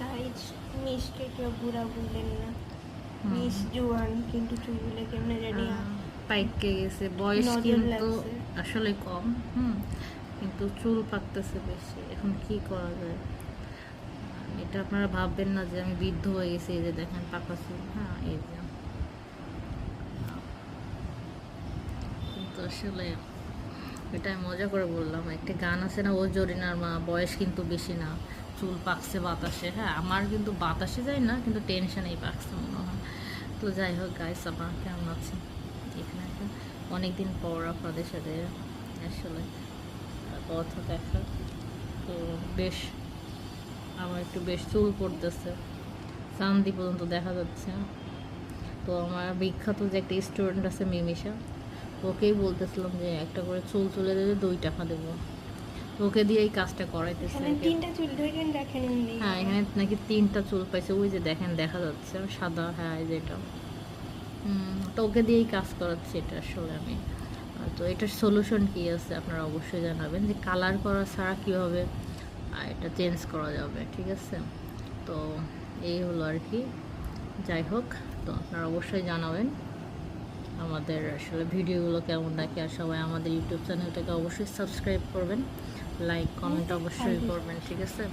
Guys মিশকে কেউ বুড়া বললেন না, হুম। মিশ জোয়ান, কিন্তু চুলগুলো কেমনে জানি পাইকে গেছে, বয়স নজর কিন্তু লাগছে। আসলে কম। হুম, কিন্তু চুল পাকতেছে বেশি। এখন কি করা যায়? এটা আপনারা ভাববেন না যে আমি বৃদ্ধ হয়ে গেছি। এই যে দেখেন পাকা চুল। হ্যাঁ, এই যে কিন্তু আসলে এটা আমি মজা করে বললাম। একটা গান আছে না, ও জরিনার মা, বয়স কিন্তু বেশি না, চুল পাকছে বাতাসে। হ্যাঁ, আমার কিন্তু বাতাসে যায় না, কিন্তু টেনশনেই পাকছে মনে হয়। তো যাই হোক গাইস, আপনারা কেমন আছেন? এখানে একটা অনেকদিন পর আপনাদের সাথে আসলে কথা দেখা। তো বেশ, আমার একটু বেশ চুল পড়তেছে, চান্দি পর্যন্ত দেখা যাচ্ছে। তো আমার বিখ্যাত যে একটা স্টুডেন্ট আছে মিমিশা, ওকেই বলতেছিলাম যে একটা করে চুল তুলে দেবে, 2 টাকা দেবো। ওকে দিয়ে এই কাজটা করাইতেছে। এখানে 3টা চুল ধরেন রাখেন এমনি। হ্যাঁ, এখানে নাকি 3টা চুল পাইছে, ওই যে দেখেন দেখা যাচ্ছে সাদা। হ্যাঁ, এই যে এটা। তো ওকে দিয়েই কাজ করাচ্ছি এটা আসলে আমি। তো এটার সলিউশন কী আছে আপনারা অবশ্যই জানাবেন, যে কালার করা ছাড়া কীভাবে এটা চেঞ্জ করা যাবে, ঠিক আছে? তো এই হলো আর কি। যাই হোক, তো আপনারা অবশ্যই জানাবেন আমাদের আসলে ভিডিওগুলো কেমন দেখে। আর সবাই আমাদের ইউটিউব চ্যানেলটাকে অবশ্যই সাবস্ক্রাইব করবেন, লাইক কমেন্ট অবশ্যই করবেন, ঠিক আছে?